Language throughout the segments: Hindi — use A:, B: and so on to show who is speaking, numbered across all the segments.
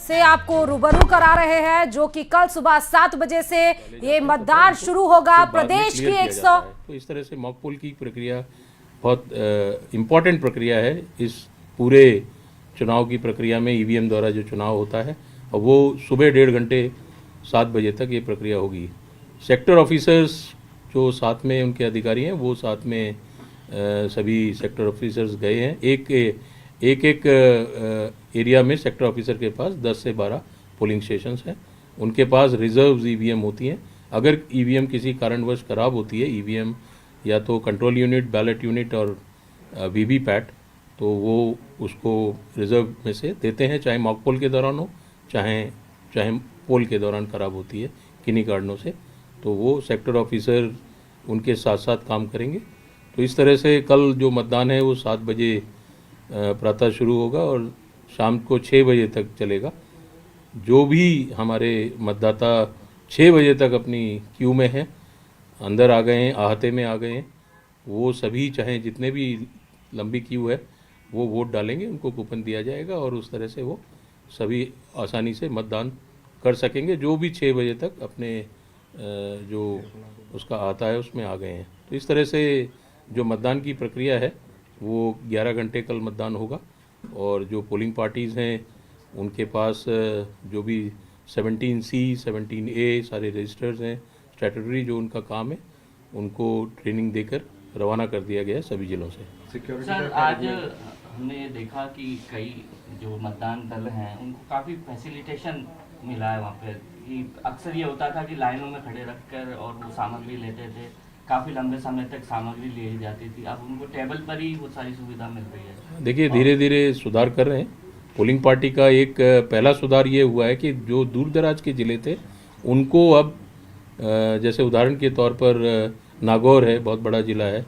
A: से आपको रूबरू करा रहे हैं, जो कि कल सुबह 7 बजे से ये मतदान शुरू होगा। प्रदेश की 100
B: तो इस तरह से मॉक पोल की प्रक्रिया बहुत इम्पॉर्टेंट प्रक्रिया है। इस पूरे चुनाव की प्रक्रिया में ईवीएम द्वारा जो चुनाव होता है, और वो सुबह 1.5 घंटे 7 बजे तक ये प्रक्रिया होगी। सेक्टर ऑफिसर्स जो साथ में उनके अधिकारी हैं, वो साथ में सभी सेक्टर ऑफिसर्स गए हैं। एक एरिया में सेक्टर ऑफिसर के पास 10 से 12 पोलिंग स्टेशंस हैं। उनके पास रिजर्व ईवीएम होती हैं। अगर ईवीएम किसी कारणवश खराब होती है, ईवीएम या तो कंट्रोल यूनिट, बैलेट यूनिट और वीवीपैट, तो वो उसको रिजर्व में से देते हैं, चाहे मॉक पोल के दौरान हो, चाहे पोल के दौरान खराब होती है किन्हीं कारणों से, तो वो सेक्टर ऑफिसर उनके साथ साथ काम करेंगे। तो इस तरह से कल जो मतदान है वो 7 बजे प्रातः शुरू होगा और शाम को 6 बजे तक चलेगा। जो भी हमारे मतदाता 6 बजे तक अपनी क्यू में हैं, अंदर आ गए हैं, आहते में आ गए हैं, वो सभी चाहे जितने भी लंबी क्यू है वो वोट डालेंगे, उनको कूपन दिया जाएगा और उस तरह से वो सभी आसानी से मतदान कर सकेंगे। जो भी 6 बजे तक अपने जो उसका आता है उसमें आ गए हैं। तो इस तरह से जो मतदान की प्रक्रिया है वो 11 घंटे कल मतदान होगा। और जो पोलिंग पार्टीज़ हैं उनके पास जो भी 17C 17A सारे रजिस्टर्स हैं, स्टैट्यूटरी जो उनका काम है, उनको ट्रेनिंग देकर रवाना कर दिया गया है सभी जिलों से।
C: सर, आज हमने देखा कि कई जो मतदान दल हैं उनको काफ़ी फैसिलिटेशन मिला है वहाँ पे। कि अक्सर ये होता था कि लाइनों में खड़े रखकर और वो सामग्री लेते थे, काफ़ी लंबे समय तक सामग्री ली जाती थी। अब उनको टेबल पर ही वो सारी सुविधा मिल रही है।
B: देखिए, धीरे धीरे सुधार कर रहे हैं। पोलिंग पार्टी का एक पहला सुधार ये हुआ है कि जो दूर दराज के ज़िले थे उनको अब जैसे उदाहरण के तौर पर नागौर है, बहुत बड़ा ज़िला है,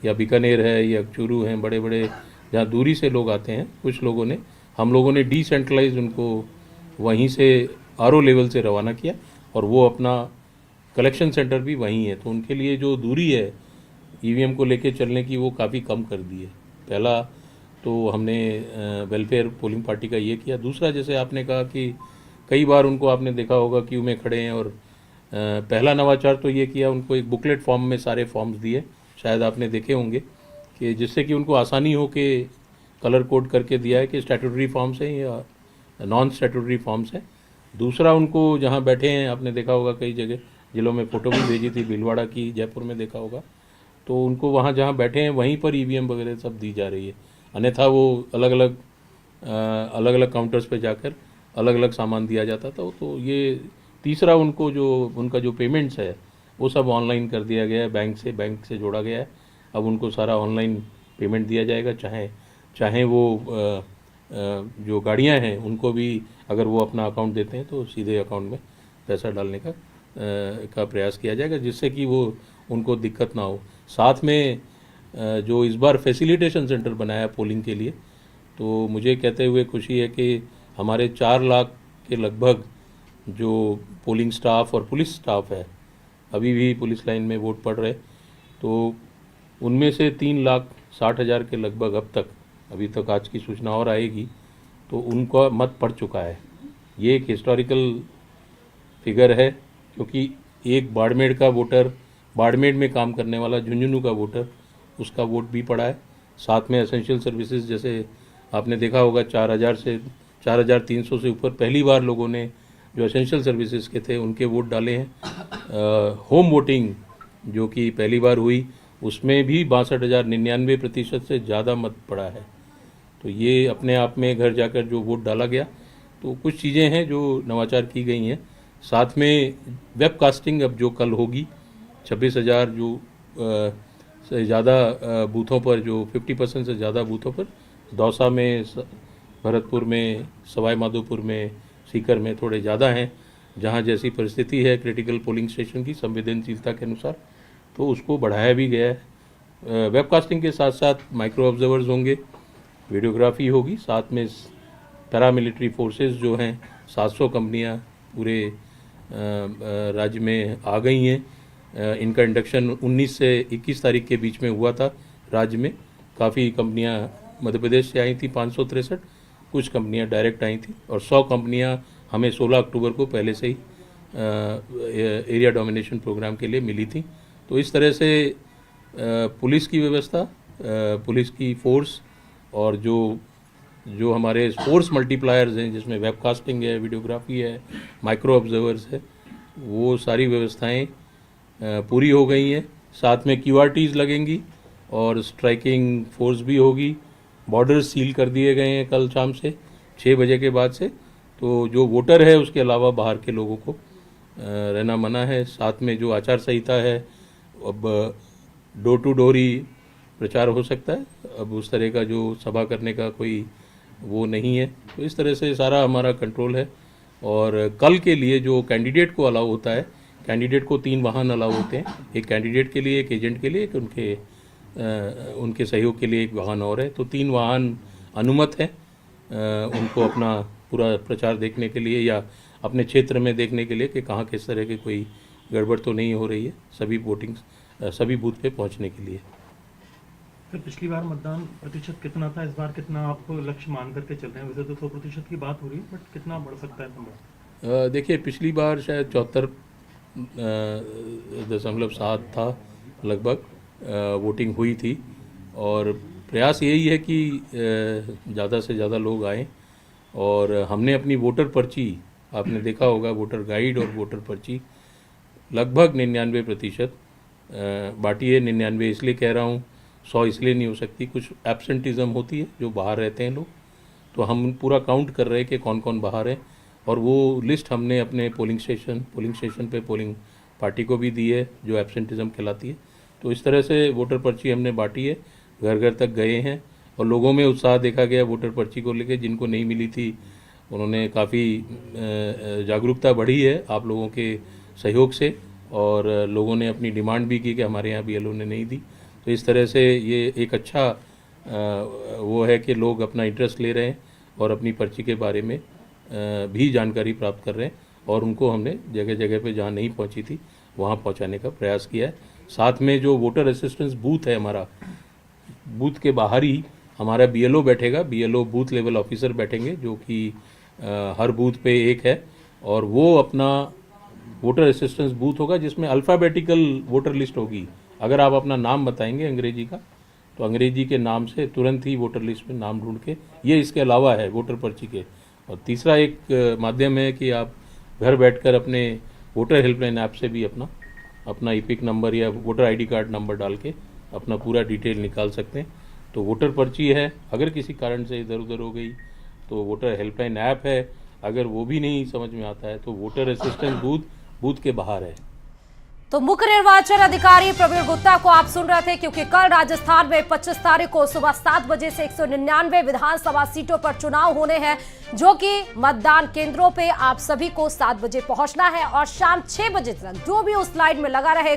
B: या बीकानेर है, या चूरू हैं, बड़े बड़े जहाँ दूरी से लोग आते हैं, कुछ लोगों ने, हम लोगों ने डिसेंट्रलाइज उनको वहीं से आरओ लेवल से रवाना किया और वो अपना कलेक्शन सेंटर भी वहीं है। तो उनके लिए जो दूरी है ईवीएम को लेके चलने की, वो काफ़ी कम कर दी है। पहला तो हमने वेलफेयर पोलिंग पार्टी का ये किया। दूसरा, जैसे आपने कहा कि कई बार उनको आपने देखा होगा क्यू में खड़े हैं, और पहला नवाचार तो ये किया, उनको एक बुकलेट फॉर्म में सारे फॉर्म्स दिए, शायद आपने देखे होंगे, कि जिससे कि उनको आसानी हो के कलर कोड करके दिया है कि स्टैट्यूटरी फॉर्म्स हैं या नॉन स्टैट्यूटरी फॉर्म्स हैं। दूसरा, उनको जहाँ बैठे हैं, आपने देखा होगा कई जगह जिलों में फ़ोटो भी भेजी थी, भीलवाड़ा की, जयपुर में देखा होगा, तो उनको वहाँ जहाँ बैठे हैं वहीं पर ईवीएम वगैरह सब दी जा रही है। अन्यथा वो अलग अलग काउंटर्स पे जाकर अलग अलग सामान दिया जाता था। तो ये तीसरा, उनको जो उनका जो पेमेंट्स है वो सब ऑनलाइन कर दिया गया है, बैंक से जोड़ा गया है। अब उनको सारा ऑनलाइन पेमेंट दिया जाएगा। चाहे वो जो गाड़ियां हैं उनको भी अगर वो अपना अकाउंट देते हैं तो सीधे अकाउंट में पैसा डालने का प्रयास किया जाएगा, जिससे कि वो उनको दिक्कत ना हो। साथ में जो इस बार फैसिलिटेशन सेंटर बनाया पोलिंग के लिए, तो मुझे कहते हुए खुशी है कि हमारे 4 लाख के लगभग जो पोलिंग स्टाफ और पुलिस स्टाफ है, अभी भी पुलिस लाइन में वोट पड़ रहे, तो उनमें से 3,60,000 के लगभग अब तक, अभी तक आज की सूचना और आएगी, तो उनका मत पड़ चुका है। ये एक हिस्टोरिकल फिगर है, क्योंकि एक बाड़मेर का वोटर, बाड़मेर में काम करने वाला झुंझुनू का वोटर, उसका वोट भी पड़ा है। साथ में एसेंशियल सर्विसेज, जैसे आपने देखा होगा 4,300 से ऊपर पहली बार लोगों ने जो एसेंशियल सर्विसेज के थे उनके वोट डाले हैं। होम वोटिंग जो कि पहली बार हुई, उसमें भी 62,099% से ज़्यादा मत पड़ा है। तो ये अपने आप में घर जाकर जो वोट डाला गया, तो कुछ चीज़ें हैं जो नवाचार की गई हैं। साथ में वेब कास्टिंग अब जो कल होगी, 26,000 जो से ज़्यादा बूथों पर, जो 50% से ज़्यादा बूथों पर, दौसा में, भरतपुर में, सवाई माधोपुर में, सीकर में थोड़े ज़्यादा हैं, जहाँ जैसी परिस्थिति है क्रिटिकल पोलिंग स्टेशन की संवेदनशीलता के अनुसार, तो उसको बढ़ाया भी गया है। वेबकास्टिंग के साथ साथ माइक्रो ऑब्जर्वर्स होंगे, वीडियोग्राफी होगी, साथ में पैरामिलिट्री फोर्सेस जो हैं, 700 कंपनियां पूरे राज्य में आ गई हैं। इनका इंडक्शन 19 से 21 तारीख के बीच में हुआ था। राज्य में काफ़ी कंपनियां मध्य प्रदेश से आई थी 563, कुछ कंपनियां डायरेक्ट आई थी और 100 कंपनियां हमें 16 अक्टूबर को पहले से ही एरिया डोमिनेशन प्रोग्राम के लिए मिली थी। तो इस तरह से पुलिस की व्यवस्था, पुलिस की फोर्स और जो हमारे फोर्स मल्टीप्लायर्स हैं जिसमें वेबकास्टिंग है, वीडियोग्राफी है, माइक्रो ऑब्जर्वर्स है, वो सारी व्यवस्थाएं पूरी हो गई हैं। साथ में QRTs लगेंगी और स्ट्राइकिंग फोर्स भी होगी। बॉर्डर सील कर दिए गए हैं कल शाम से 6 बजे के बाद से। तो जो वोटर है उसके अलावा बाहर के लोगों को रहना मना है। साथ में जो आचार संहिता है, अब डोर टू डोर ही प्रचार हो सकता है, अब उस तरह का जो सभा करने का कोई वो नहीं है। तो इस तरह से सारा हमारा कंट्रोल है। और कल के लिए जो कैंडिडेट को अलाउ होता है, कैंडिडेट को 3 वाहन अलाउ होते हैं, एक कैंडिडेट के लिए, एक एजेंट के लिए, एक उनके सहयोग के लिए एक वाहन और है। तो 3 वाहन अनुमत है उनको अपना पूरा प्रचार देखने के लिए या अपने क्षेत्र में देखने के लिए कि कहाँ किस तरह की कोई गड़बड़ तो नहीं हो रही है, सभी बूथ पे पहुंचने के लिए।
D: सर, पिछली बार मतदान प्रतिशत कितना था, इस बार कितना आप लक्ष्य मान करके चल रहे हैं? वैसे तो 100% की बात हो रही है, बट कितना बढ़ सकता है नंबर?
B: देखिए, पिछली बार शायद 74.7 था लगभग वोटिंग हुई थी और प्रयास यही है कि ज़्यादा से ज़्यादा लोग आएँ। और हमने अपनी वोटर पर्ची, आपने देखा होगा, वोटर गाइड और वोटर पर्ची लगभग 99% बाटी है। 99 इसलिए कह रहा हूँ, 100 इसलिए नहीं हो सकती, कुछ एब्सेंटिज्म होती है जो बाहर रहते हैं लोग। तो हम पूरा काउंट कर रहे हैं कि कौन कौन बाहर है और वो लिस्ट हमने अपने पोलिंग स्टेशन पे पोलिंग पार्टी को भी दी है जो एब्सेंटिज्म कहलाती है। तो इस तरह से वोटर पर्ची हमने बांटी है, घर घर तक गए हैं और लोगों में उत्साह देखा गया वोटर पर्ची को लेकर। जिनको नहीं मिली थी उन्होंने काफ़ी जागरूकता बढ़ी है आप लोगों के सहयोग से और लोगों ने अपनी डिमांड भी की कि हमारे यहाँ BLO ने नहीं दी। तो इस तरह से ये एक अच्छा वो है कि लोग अपना इंटरेस्ट ले रहे हैं और अपनी पर्ची के बारे में भी जानकारी प्राप्त कर रहे हैं और उनको हमने जगह जगह पे जहाँ नहीं पहुँची थी वहाँ पहुँचाने का प्रयास किया है। साथ में जो वोटर असिस्टेंस बूथ है हमारा, बूथ के बाहर ही हमारा BLO बैठेगा, BLO बूथ लेवल ऑफिसर बैठेंगे जो कि हर बूथ पे एक है और वो अपना वोटर असिस्टेंस बूथ होगा जिसमें अल्फ़ाबेटिकल वोटर लिस्ट होगी। अगर आप अपना नाम बताएंगे अंग्रेजी का तो अंग्रेजी के नाम से तुरंत ही वोटर लिस्ट में नाम ढूंढ के, ये इसके अलावा है वोटर पर्ची के। और तीसरा एक माध्यम है कि आप घर बैठकर अपने वोटर हेल्पलाइन ऐप से भी अपना EPIC नंबर या वोटर ID कार्ड नंबर डाल के अपना पूरा डिटेल निकाल सकते हैं। तो वोटर पर्ची है, अगर किसी कारण से इधर उधर हो गई तो वोटर हेल्पलाइन ऐप है, अगर वो भी नहीं समझ में आता है तो वोटर असिस्टेंस बूथ के बाहर है।
A: तो मुख्य निर्वाचन अधिकारी प्रवीण गुप्ता को आप सुन रहे थे, क्योंकि कल राजस्थान में 25 तारीख को सुबह 7 बजे से 199 विधानसभा सीटों पर चुनाव होने हैं, जो कि मतदान केंद्रों पे आप सभी को 7 बजे पहुंचना है और शाम 6 बजे तक जो भी उस लाइन में लगा रहेगा